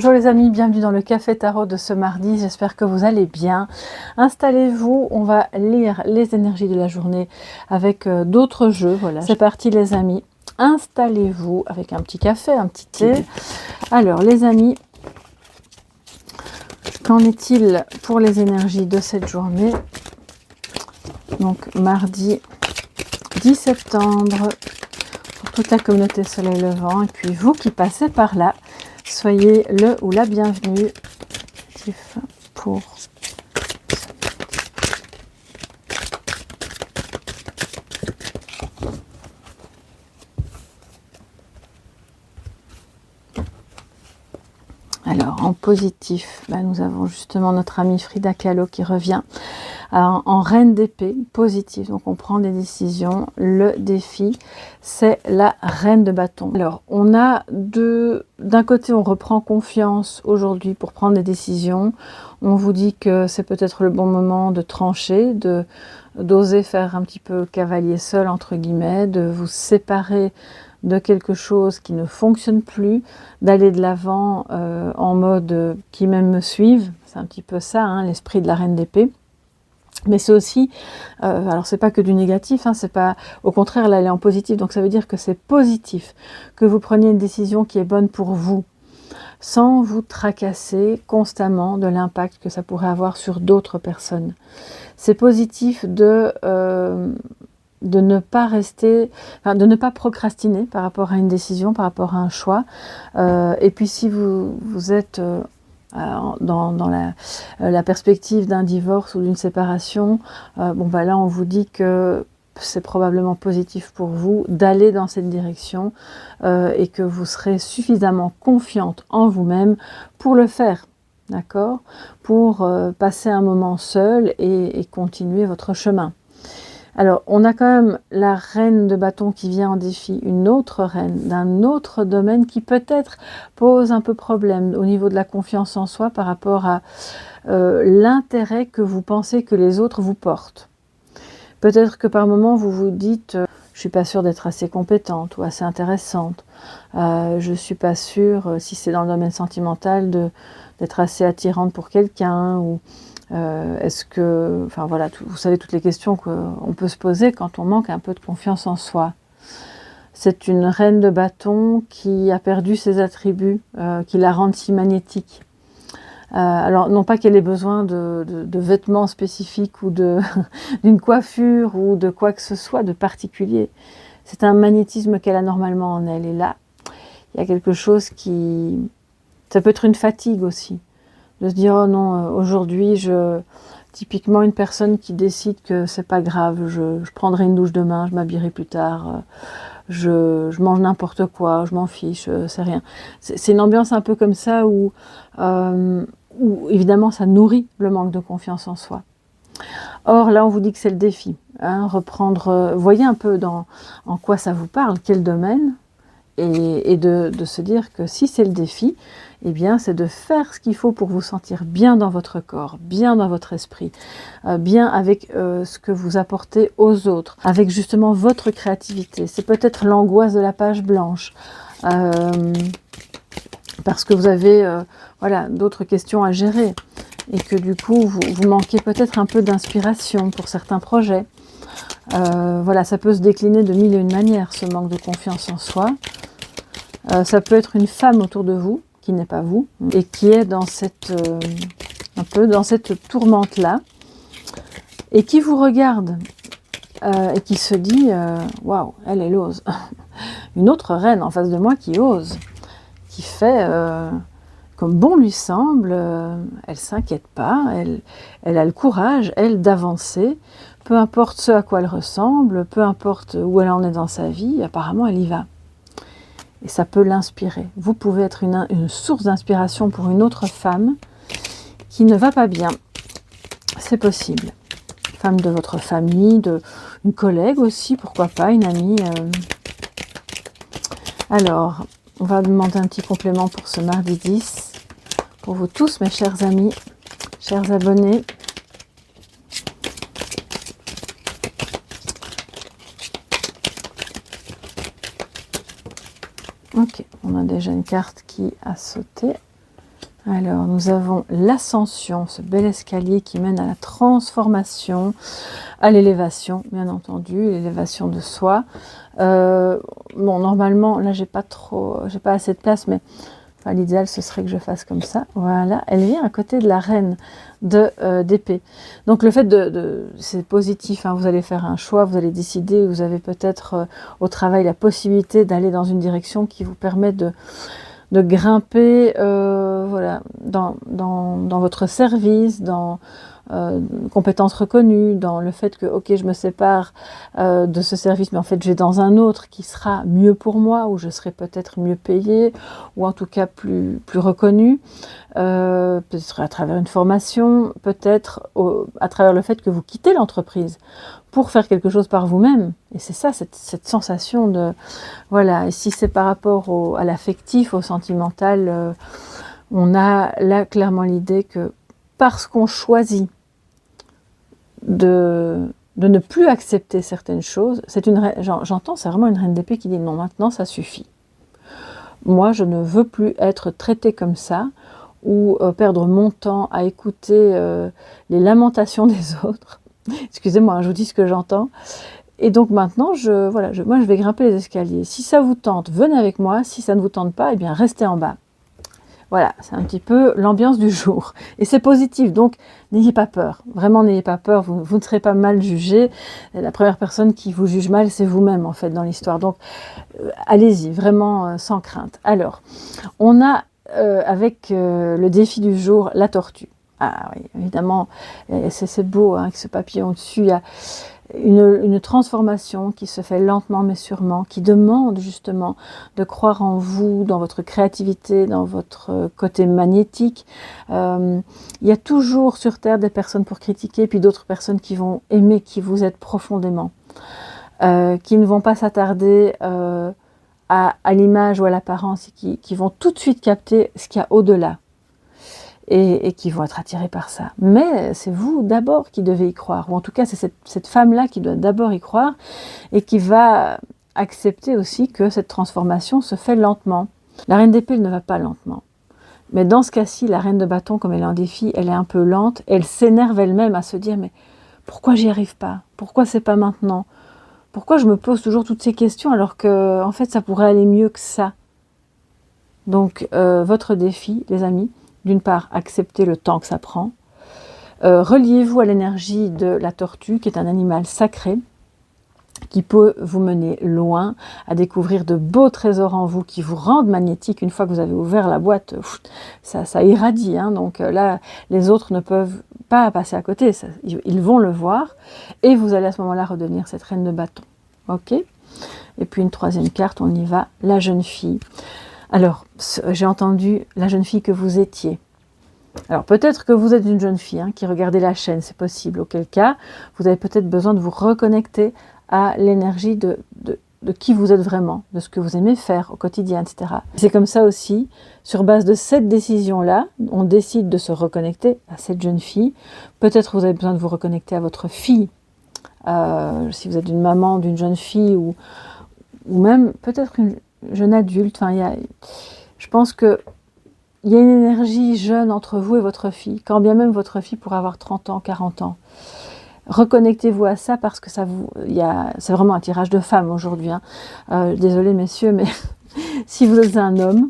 Bonjour les amis, bienvenue dans le Café Tarot de ce mardi, j'espère que vous allez bien. Installez-vous, on va lire les énergies de la journée avec d'autres jeux. Voilà, c'est parti les amis. Installez-vous avec un petit café, un petit thé. Alors les amis, qu'en est-il pour les énergies de cette journée? Donc mardi 10 septembre, pour toute la communauté Soleil Levant, et puis vous qui passez par là, soyez le ou la bienvenue pour alors en positif, nous avons justement notre amie Frida Kahlo qui revient en reine d'épée, positif, donc on prend des décisions. Le défi, c'est la reine de bâton. Alors on a d'un côté on reprend confiance aujourd'hui pour prendre des décisions. On vous dit que c'est peut-être le bon moment de trancher, d'oser faire un petit peu cavalier seul entre guillemets, de vous séparer de quelque chose qui ne fonctionne plus, d'aller de l'avant en mode qui même me suivent. C'est un petit peu ça, hein, l'esprit de la reine d'épée. Mais c'est aussi, alors c'est pas que du négatif, hein, c'est pas, au contraire là elle est en positif, donc ça veut dire que c'est positif, que vous preniez une décision qui est bonne pour vous, sans vous tracasser constamment de l'impact que ça pourrait avoir sur d'autres personnes. C'est positif de ne pas rester, enfin, de ne pas procrastiner par rapport à une décision, par rapport à un choix. Et puis si vous êtes dans la perspective d'un divorce ou d'une séparation, là on vous dit que c'est probablement positif pour vous d'aller dans cette direction et que vous serez suffisamment confiante en vous-même pour le faire, d'accord, pour passer un moment seul et continuer votre chemin. Alors, on a quand même la reine de bâton qui vient en défi, une autre reine d'un autre domaine qui peut-être pose un peu problème au niveau de la confiance en soi par rapport à l'intérêt que vous pensez que les autres vous portent. Peut-être que par moment vous vous dites je suis pas sûre d'être assez compétente ou assez intéressante, je suis pas sûre, si c'est dans le domaine sentimental, d'être assez attirante pour quelqu'un, ou est-ce que, enfin voilà, vous savez toutes les questions qu'on peut se poser quand on manque un peu de confiance en soi. C'est une reine de bâton qui a perdu ses attributs, qui la rendent si magnétique. Alors non pas qu'elle ait besoin de vêtements spécifiques ou d'une coiffure ou de quoi que ce soit de particulier. C'est un magnétisme qu'elle a normalement en elle. Et là, il y a quelque chose qui... Ça peut être une fatigue aussi. De se dire, oh non, aujourd'hui, typiquement une personne qui décide que c'est pas grave, je prendrai une douche demain, je m'habillerai plus tard, je mange n'importe quoi, je m'en fiche, c'est rien. C'est une ambiance un peu comme ça où évidemment ça nourrit le manque de confiance en soi. Or là on vous dit que c'est le défi, hein, reprendre, voyez un peu en quoi ça vous parle, quel domaine, et de se dire que si c'est le défi, eh bien c'est de faire ce qu'il faut pour vous sentir bien dans votre corps, bien dans votre esprit, bien avec ce que vous apportez aux autres, avec justement votre créativité. C'est peut-être l'angoisse de la page blanche, parce que vous avez d'autres questions à gérer et que du coup vous manquez peut-être un peu d'inspiration pour certains projets. Ça peut se décliner de mille et une manières, ce manque de confiance en soi. Ça peut être une femme autour de vous, qui n'est pas vous, et qui est dans un peu dans cette tourmente-là, et qui vous regarde, et qui se dit waouh, elle ose. Une autre reine en face de moi qui ose, qui fait comme bon lui semble, elle s'inquiète pas, elle a le courage, elle, d'avancer, peu importe ce à quoi elle ressemble, peu importe où elle en est dans sa vie, apparemment elle y va. Et ça peut l'inspirer. Vous pouvez être une source d'inspiration pour une autre femme qui ne va pas bien. C'est possible. Femme de votre famille, une collègue aussi, pourquoi pas, une amie. Alors, on va demander un petit complément pour ce mardi 10. Pour vous tous, mes chers amis, chers abonnés. Ok, on a déjà une carte qui a sauté. Alors, nous avons l'ascension, ce bel escalier qui mène à la transformation, à l'élévation, bien entendu, l'élévation de soi. Bon, normalement, là, j'ai pas assez de place, mais enfin, l'idéal, ce serait que je fasse comme ça. Voilà, elle vient à côté de la reine d'épée. Donc, le fait c'est positif, hein, vous allez faire un choix, vous allez décider, vous avez peut-être au travail la possibilité d'aller dans une direction qui vous permet de grimper voilà, dans votre service, dans compétences reconnues, dans le fait que, ok, je me sépare de ce service, mais en fait, je vais dans un autre qui sera mieux pour moi, où je serai peut-être mieux payée, ou en tout cas plus reconnu, peut-être à travers une formation, peut-être à travers le fait que vous quittez l'entreprise pour faire quelque chose par vous-même. Et c'est ça, cette sensation de... Voilà, et si c'est par rapport à l'affectif, au sentimental, on a là clairement l'idée que parce qu'on choisit de ne plus accepter certaines choses, j'entends, c'est vraiment une reine d'épée qui dit non, maintenant ça suffit. Moi, je ne veux plus être traitée comme ça, ou perdre mon temps à écouter les lamentations des autres. Excusez-moi, je vous dis ce que j'entends. Et donc maintenant, moi je vais grimper les escaliers. Si ça vous tente, venez avec moi. Si ça ne vous tente pas, eh bien restez en bas. Voilà, c'est un petit peu l'ambiance du jour. Et c'est positif, donc n'ayez pas peur. Vraiment, n'ayez pas peur, vous ne serez pas mal jugé. La première personne qui vous juge mal, c'est vous-même, en fait, dans l'histoire. Donc, allez-y, vraiment sans crainte. Alors, on a, avec le défi du jour, la tortue. Ah oui, évidemment, c'est beau, hein, avec ce papillon dessus, il y a une transformation qui se fait lentement mais sûrement, qui demande justement de croire en vous, dans votre créativité, dans votre côté magnétique. Il y a toujours sur Terre des personnes pour critiquer, puis d'autres personnes qui vont aimer qui vous êtes profondément, qui ne vont pas s'attarder à l'image ou à l'apparence, qui vont tout de suite capter ce qu'il y a au-delà. Et qui vont être attirés par ça. Mais c'est vous d'abord qui devez y croire, ou en tout cas c'est cette femme-là qui doit d'abord y croire, et qui va accepter aussi que cette transformation se fait lentement. La reine d'épée, elle ne va pas lentement. Mais dans ce cas-ci, la reine de bâton, comme elle est en défi, elle est un peu lente, elle s'énerve elle-même à se dire, mais pourquoi j'y arrive pas? Pourquoi c'est pas maintenant? Pourquoi je me pose toujours toutes ces questions alors que, en fait, ça pourrait aller mieux que ça? Donc, votre défi, les amis, d'une part, acceptez le temps que ça prend. Reliez-vous à l'énergie de la tortue, qui est un animal sacré, qui peut vous mener loin, à découvrir de beaux trésors en vous, qui vous rendent magnétique. Une fois que vous avez ouvert la boîte, ça irradie. Hein, donc là, les autres ne peuvent pas passer à côté. Ils vont le voir. Et vous allez à ce moment-là redevenir cette reine de bâton. Ok? Et puis une troisième carte, on y va, la jeune fille. Alors, j'ai entendu la jeune fille que vous étiez. Alors, peut-être que vous êtes une jeune fille qui regardez la chaîne, c'est possible. Auquel cas, vous avez peut-être besoin de vous reconnecter à l'énergie de qui vous êtes vraiment, de ce que vous aimez faire au quotidien, etc. C'est comme ça aussi, sur base de cette décision-là, on décide de se reconnecter à cette jeune fille. Peut-être vous avez besoin de vous reconnecter à votre fille, si vous êtes une maman d'une jeune fille, ou même peut-être une jeune adulte. Enfin, je pense que il y a une énergie jeune entre vous et votre fille, quand bien même votre fille pourrait avoir 30 ans, 40 ans. Reconnectez-vous à ça, parce que c'est vraiment un tirage de femmes aujourd'hui. Désolée messieurs, mais si vous êtes un homme,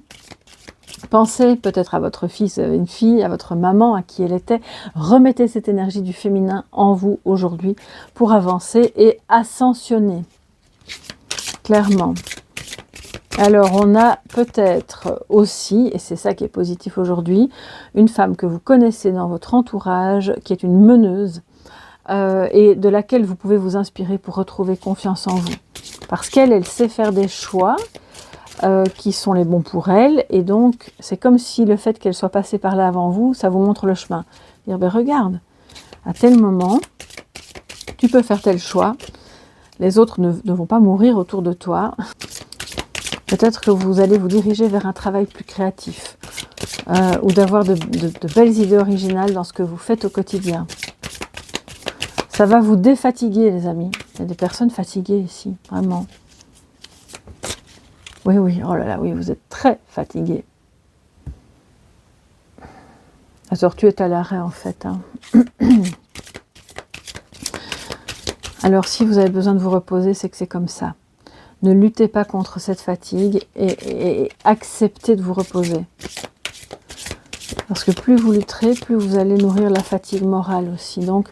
pensez peut-être à votre fille, si vous avez une fille, à votre maman, à qui elle était. Remettez cette énergie du féminin en vous aujourd'hui pour avancer et ascensionner. Clairement. Alors, on a peut-être aussi, et c'est ça qui est positif aujourd'hui, une femme que vous connaissez dans votre entourage, qui est une meneuse, et de laquelle vous pouvez vous inspirer pour retrouver confiance en vous. Parce qu'elle sait faire des choix qui sont les bons pour elle, et donc c'est comme si le fait qu'elle soit passée par là avant vous, ça vous montre le chemin. Dire, ben regarde, à tel moment, tu peux faire tel choix, les autres ne vont pas mourir autour de toi. Peut-être que vous allez vous diriger vers un travail plus créatif, ou d'avoir de belles idées originales dans ce que vous faites au quotidien. Ça va vous défatiguer, les amis. Il y a des personnes fatiguées ici, vraiment. Oui, oh là là, oui, vous êtes très fatigués. La tortue est à l'arrêt en fait. Hein. Alors si vous avez besoin de vous reposer, c'est que c'est comme ça. Ne luttez pas contre cette fatigue et acceptez de vous reposer. Parce que plus vous lutterez, plus vous allez nourrir la fatigue morale aussi. Donc,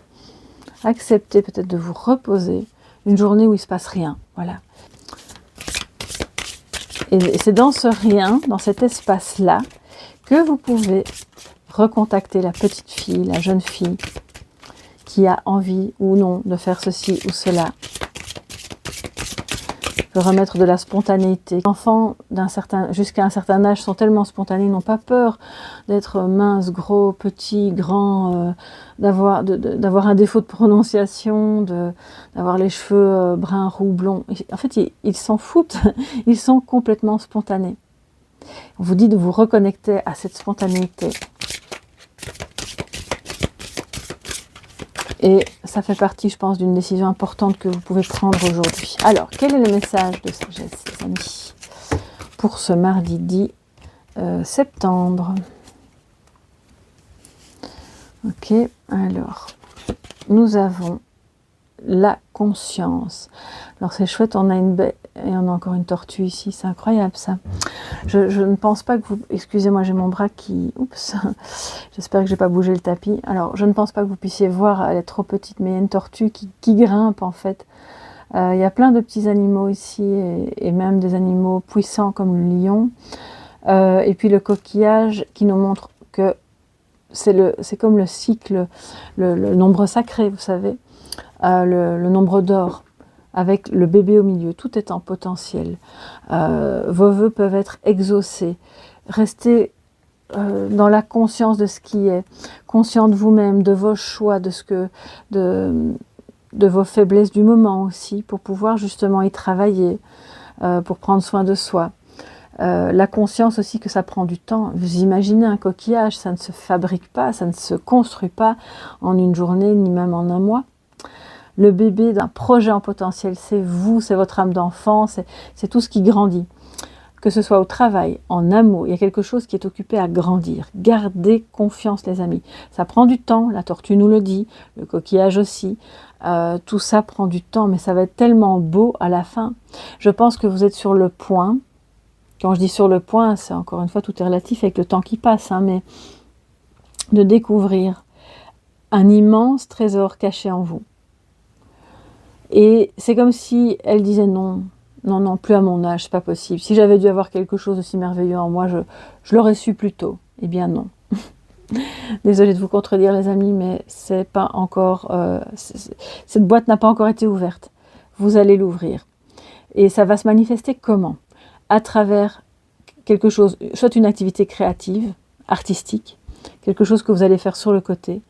acceptez peut-être de vous reposer une journée où il ne se passe rien. Voilà. Et c'est dans ce rien, dans cet espace-là, que vous pouvez recontacter la petite fille, la jeune fille, qui a envie ou non de faire ceci ou cela. Remettre de la spontanéité. Les enfants jusqu'à un certain âge sont tellement spontanés, ils n'ont pas peur d'être minces, gros, petits, grands, d'avoir un défaut de prononciation, d'avoir les cheveux bruns, roux, blonds. En fait, ils s'en foutent, ils sont complètement spontanés. On vous dit de vous reconnecter à cette spontanéité. Et ça fait partie, je pense, d'une décision importante que vous pouvez prendre aujourd'hui. Alors, quel est le message de sagesse, les amis, pour ce mardi 10 septembre? Ok, alors, nous avons la conscience. Alors, c'est chouette, on a une baie et on a encore une tortue ici, c'est incroyable ça. Je ne pense pas que vous... Excusez-moi, j'ai mon bras qui... Oups, j'espère que je n'ai pas bougé le tapis. Alors, je ne pense pas que vous puissiez voir, elle est trop petite, mais il y a une tortue qui grimpe en fait. Il y a plein de petits animaux ici, et même des animaux puissants comme le lion. Et puis le coquillage qui nous montre que c'est comme le cycle, le nombre sacré, vous savez, le nombre d'or, avec le bébé au milieu, tout est en potentiel. Vos vœux peuvent être exaucés. Restez dans la conscience de ce qui est, conscient de vous-même, de vos choix, de vos faiblesses du moment aussi, pour pouvoir justement y travailler, pour prendre soin de soi. La conscience aussi que ça prend du temps. Vous imaginez un coquillage, ça ne se fabrique pas, ça ne se construit pas en une journée, ni même en un mois. Le bébé d'un projet en potentiel, c'est vous, c'est votre âme d'enfant, c'est tout ce qui grandit. Que ce soit au travail, en amour, il y a quelque chose qui est occupé à grandir. Gardez confiance, les amis. Ça prend du temps, la tortue nous le dit, le coquillage aussi. Tout ça prend du temps, mais ça va être tellement beau à la fin. Je pense que vous êtes sur le point. Quand je dis sur le point, c'est encore une fois, tout est relatif avec le temps qui passe, hein, mais de découvrir un immense trésor caché en vous. Et c'est comme si elle disait non, non, non, plus à mon âge, c'est pas possible. Si j'avais dû avoir quelque chose aussi merveilleux en moi, je l'aurais su plus tôt. Eh bien non. Désolée de vous contredire les amis, mais c'est pas encore, cette boîte n'a pas encore été ouverte. Vous allez l'ouvrir. Et ça va se manifester comment? À travers quelque chose, soit une activité créative, artistique, quelque chose que vous allez faire sur le côté,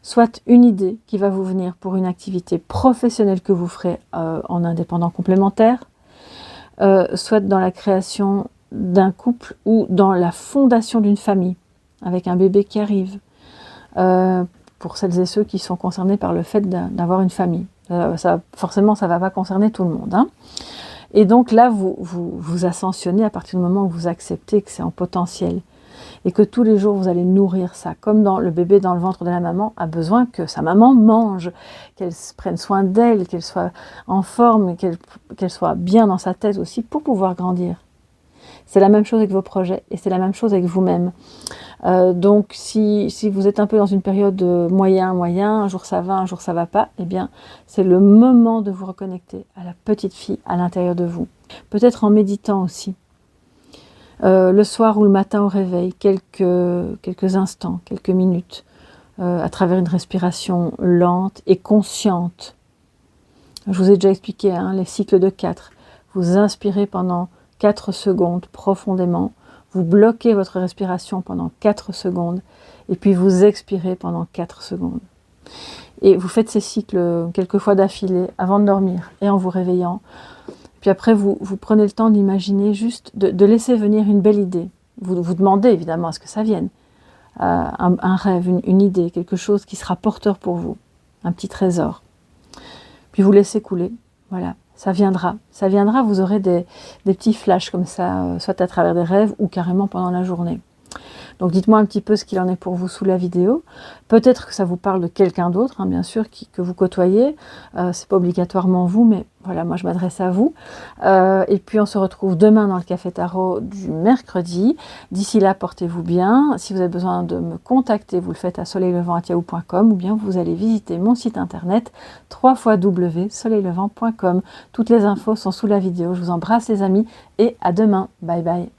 soit une idée qui va vous venir pour une activité professionnelle que vous ferez en indépendant complémentaire, soit dans la création d'un couple ou dans la fondation d'une famille, avec un bébé qui arrive, pour celles et ceux qui sont concernés par le fait d'avoir une famille. Forcément, ça ne va pas concerner tout le monde. Hein. Et donc là, vous ascensionnez à partir du moment où vous acceptez que c'est en potentiel. Et que tous les jours, vous allez nourrir ça. Comme le bébé dans le ventre de la maman a besoin que sa maman mange, qu'elle prenne soin d'elle, qu'elle soit en forme, qu'elle soit bien dans sa tête aussi pour pouvoir grandir. C'est la même chose avec vos projets et c'est la même chose avec vous-même. Donc, si vous êtes un peu dans une période moyen, un jour ça va, un jour ça va pas, eh bien, c'est le moment de vous reconnecter à la petite fille à l'intérieur de vous. Peut-être en méditant aussi. Le soir ou le matin au réveil, quelques instants, quelques minutes, à travers une respiration lente et consciente. Je vous ai déjà expliqué hein, les cycles de 4. Vous inspirez pendant 4 secondes profondément, vous bloquez votre respiration pendant 4 secondes et puis vous expirez pendant 4 secondes. Et vous faites ces cycles quelques fois d'affilée avant de dormir et en vous réveillant. Puis après, vous prenez le temps d'imaginer juste, de laisser venir une belle idée. Vous demandez évidemment à ce que ça vienne. Un rêve, une idée, quelque chose qui sera porteur pour vous. Un petit trésor. Puis vous laissez couler. Voilà, ça viendra. Ça viendra, vous aurez des petits flashs comme ça, soit à travers des rêves ou carrément pendant la journée. Donc dites-moi un petit peu ce qu'il en est pour vous sous la vidéo. Peut-être que ça vous parle de quelqu'un d'autre, hein, bien sûr, que vous côtoyez. C'est pas obligatoirement vous, mais voilà, moi je m'adresse à vous. Et puis on se retrouve demain dans le Café Tarot du mercredi. D'ici là, portez-vous bien. Si vous avez besoin de me contacter, vous le faites à soleillelevant@yahoo.com ou bien vous allez visiter mon site internet www.soleillelevant.com. Toutes les infos sont sous la vidéo. Je vous embrasse les amis et à demain. Bye bye.